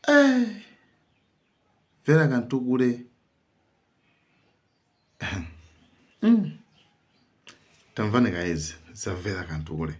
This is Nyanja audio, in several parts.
Vera Kantukule. Tamvane guys, it's a Vera Kantukule.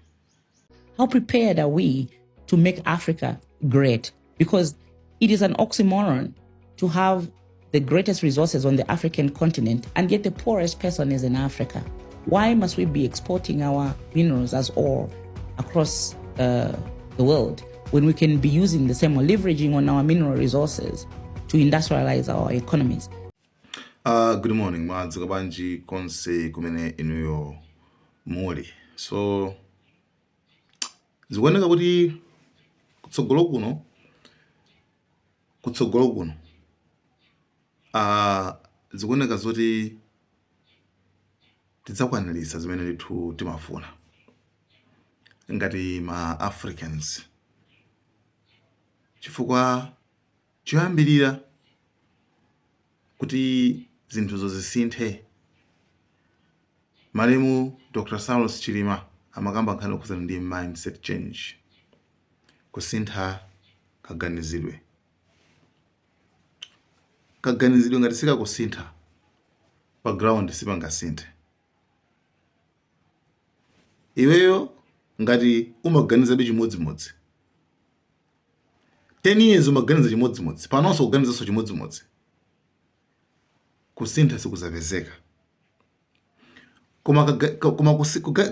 How prepared are we to make Africa great? Because it is an oxymoron to have the greatest resources on the African continent and yet the poorest person is in Africa. Why must we be exporting our minerals as ore across the world when we can be using the same or leveraging on our mineral resources to industrialize our economies? Good morning, madzuka banji konse kumene inuyo muli. So zikuoneka kuti kutsogolo kuno zikuoneka zoti tidzakwanilisa zimene ndithu timafuna ngati ma Africans, chifukwa choyambirira kuti zinthu zisinthe. Malemu Dr. Saulos Chilima amakamba nkhani yokhuzana ndi mindset change, kusintha kaganizidwe. Kaganizidwe ngati sikakusintha pa ground sipangasinthe. Iweyo ngati umaganizabe chimodzimodzi 10 years umaganiza chimodzimodzi, panonso kuganizanso chimodzimodzi, kusintha sikuzapezeka. Koma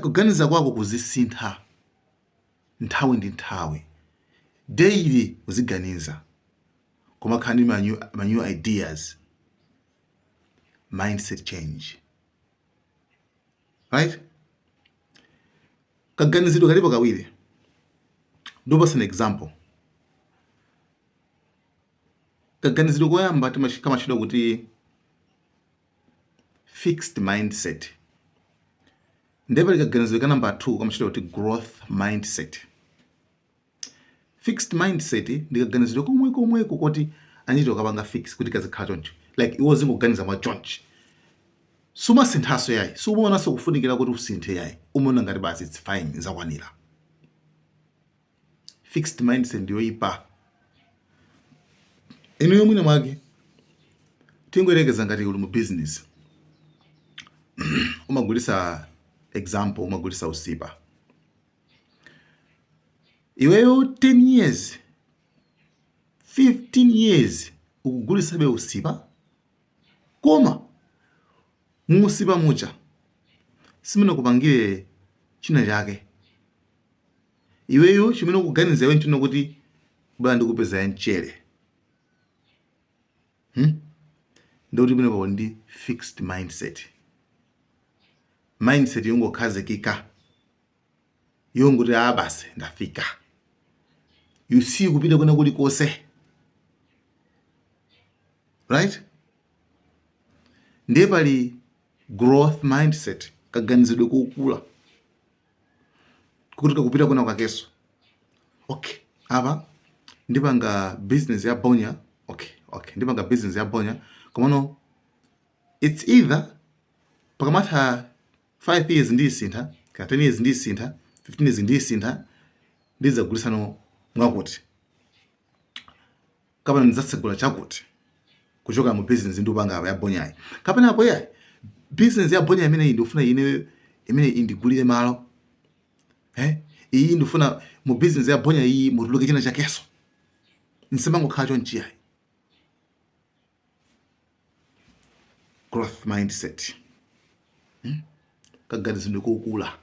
kuganiza kwako kuzisintha nthawi ndi nthawi, daily uziganiza, koma khani ma new ideas, mindset change, right? Kaganizidwe kalipo kawiri. Ndopasa an example. Kaganizidwe koyamba kamachidwa kuti fixed mindset. Ndipo kaganizidwe ka number 2 kamachidwa kuti growth mindset. Fixed mindset ndikaganizidwe komweko kuti anjito kapanga fix kuti kazikhala choncho, like iwo zingoganiza mwa chonchi. Suma sinthaso yayi, sumona sokufunikira kuti usinthe yayi, umona ngati basi it's fine, izakwanira. Fixed mindset ndiyo ipa. Inu yomwe mwake tingoyerekeza ngati uli mu business. Umagulisa example, umagulisa usipa. Iweyo 10 years 15 years ukugulisa be usipa, koma musipa mucha simene kupangire china chake. Iweyo chimene ukuganiza iwe ntino kuti bwana ndikupeza ya mchere. Ndoti mene pawo ndi fixed mindset. Mindset yongokhazikika, yonguti basi ndafika. You see kupita kuna kulikose, right? Ndiye pali growth mindset, kaganizidwe kukula, kuti kakupita kuna kakeso. Okay, apa ndipanga business ya bonya. Okay, ndipanga business ya bonya. Komano it's either pakamata 5 years ndisintha, ka 10 years ndisintha, 15 years ndisintha, ndizagulisano mwakuti, kapena ndizatsegula chakuti kuchoka mu business ndipanga ya bonyayi. Kapena apo yayi business ya bonya imene ndifuna imene indigulire malo. Iyi ndifuna mu business ya bonya iyi mutuluke china chakeso. Nsimango khala chonchi yayi. Growth mindset. Kaganizidwe kukula.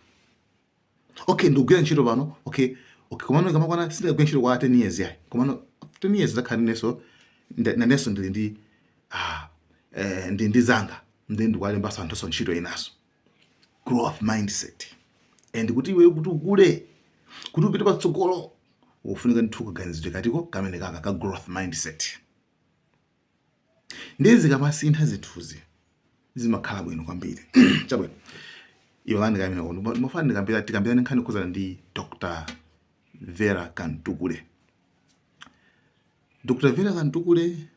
Okay, ndugwira ntchito pano. Okay, komano kamakwana sindagwira ntchito kwa 10 years yayi. Komano 10 years zakhali neso naneso ndili ndi zanga, ndi ndikuwalembaso anthu ntchito inaso. Growth mindset. And kuti iwe kuti ukule, kuti upite patsogolo, ufunika nthu kaganizidwe katiko kamene ka growth mindset. Ndezi kamasintha zithuzi zimakhala bwino kwambiri. Chabwino iwalani kamene kono mafani tikambira nkhani khuzana ndi Dr. Vera Kantukule. Dr. Vera Kantukule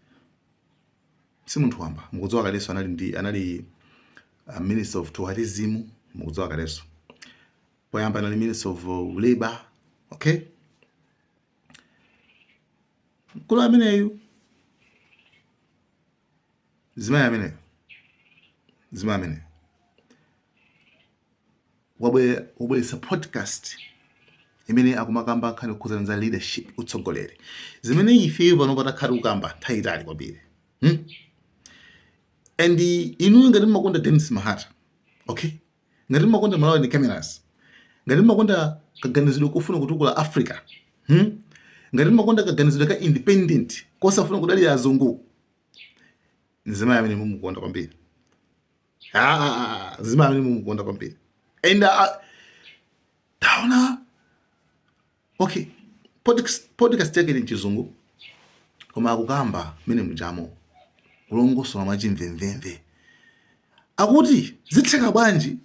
si munthu wamba, mukudziwa kaleso anali Minister of Tourism, mukudziwa kaleso. Poyamba anali Minister of Labor, okay? mkulu ameneyu zimayi ameneyo wabweretsa podcast imene akumakamba nkhani yokhuzana za leadership, utsogoleri, zimene ife pano patakhala kukamba nthawi itali kwambiri. And inu ngati mmakonda Dennis Mahata, okay, ngati mmakonda Malawi Cameras, ngati mmakonda kaganizidwe kufuna kutukula Africa, ngati mmakonda kaganizidwe ka independent kosafuna kudalira azungu, zimayi amene mumukonda kwambiri. Zimayi amene mumukonda kwambiri. And taona okay, podcast yake ni chizungu koma akukamba mene mjamo kulongosola mwachimvemvemve akuti zitheka bwanji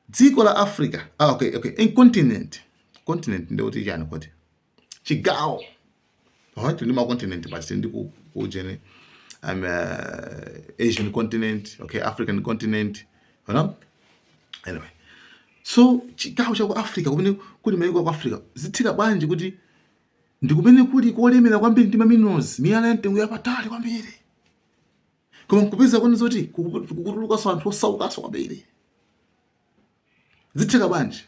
dziko la Africa okay in continent ndio kuti chani kuti chigawo ndi ma continent basi ndi kujene Asian continent, okay, African continent, you know. Anyway, so chigawo cha ku Africa kumene kuli mayiko ku Africa zitheka bwanji kuti ndikumene kuli kolemera kwambiri ndi minerals, miyala ya mtengo yapatali kwambiri, koma nkupeza kwani zoti kukutuluka anthu osaukaso kwambiri. Zitheka bwanji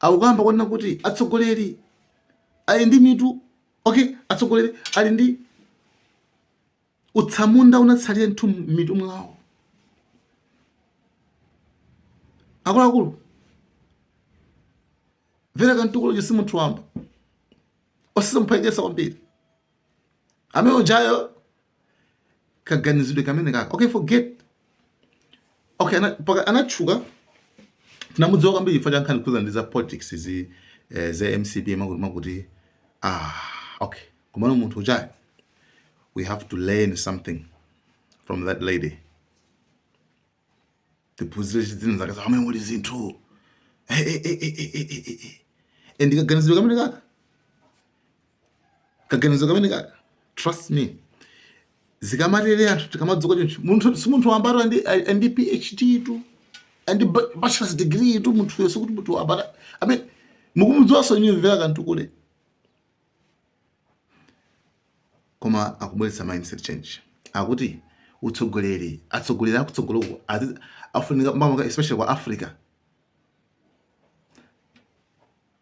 akukamba kwanena kuti atsogoleri ali ndi mitu, okay, atsogoleri ali ndi utsamunda unatsalira nthu mitu mwawo. Akuluakulu vera kantukulu chisi munthu wamba osisamphwekesa kwambiri amene ujayo kaganizidwe kamene kaka, okay, forget, okay, anatchuka tinamudziwa kwambiri chifukwa cha nkhani kuzana ndi za politics za MCP makuti okay, kumano munthu ujayo we have to learn something from that lady. Tiphunzire zinthu zake za amene muli zinthu and kaganizidwe kamene kaka, trust me, zikamatele anthu tikamadzuka choncho munthu si munthu wambaro andi PhD tu andi bachelor's degree tu, munthu yose kuti munthu wambara amene mukumudziwaso nyumvera kanthu kule, koma akubweretsa mindset change. Akuti atsogoleri akutsogoloko afunika mama, especially kwa Africa,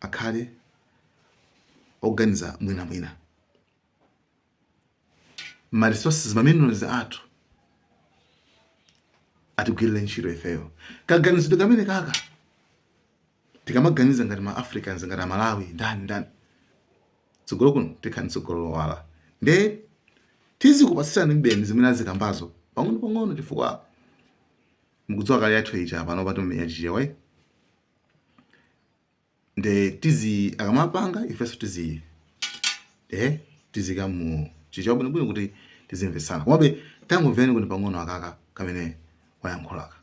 akhale organiza mwina ma resources ma minerals athu atigwirire ntchito ifeyo. Kaganizidwe kamene kaka tikamaganiza ngati ma Africans, ngati Malawi ndani tsogolo kuno tikhani tsogolo wala nde tizikupatsirani mbeni zimene azikambazo pang'ono chifukwa mukudziwa kale yathu ija pano patumenya chichewa nde tizi akamapanga ifeso tizika mu chichewa bwinobwino kuti tizimvesana, komabe tangomveni kuti pang'ono akaka kamene wayankhulaka.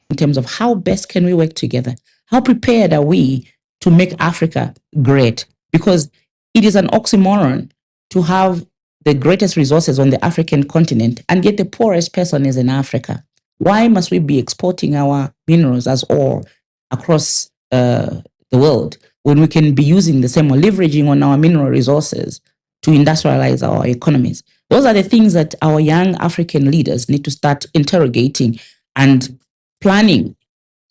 In terms of how best can we work together, how prepared are we to make Africa great? Because it is an oxymoron to have the greatest resources on the African continent and yet the poorest person is in Africa. Why must we be exporting our minerals as ore across the world when we can be using the same or leveraging on our mineral resources to industrialize our economies? Those are the things that our young African leaders need to start interrogating and planning,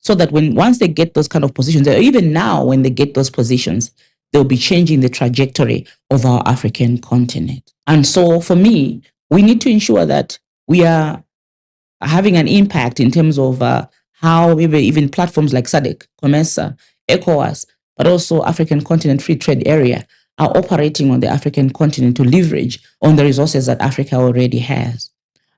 so that once they get those kind of positions, or even now when they get those positions, they'll be changing the trajectory of our African continent. And so for me, we need to ensure that we are having an impact in terms of how even platforms like SADC, COMESA, ECOWAS, but also African Continent Free Trade Area are operating on the African continent to leverage on the resources that Africa already has.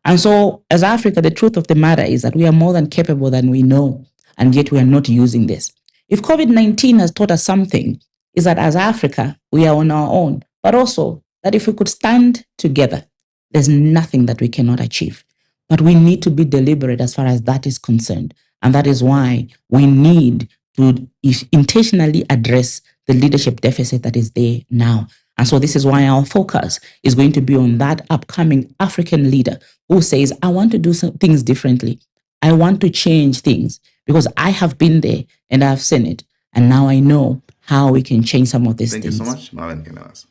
And so as Africa, the truth of the matter is that we are more than capable than we know, and yet we are not using this. If COVID-19 has taught us something, is that as Africa, we are on our own, but also that if we could stand together, there's nothing that we cannot achieve. But we need to be deliberate as far as that is concerned. And that is why we need to intentionally address the leadership deficit that is there now. And so this is why our focus is going to be on that upcoming African leader who says, I want to do some things differently. I want to change things because I have been there and I've seen it. And now I know how we can change some of these Thank things. you so much, Marvin Kenewas.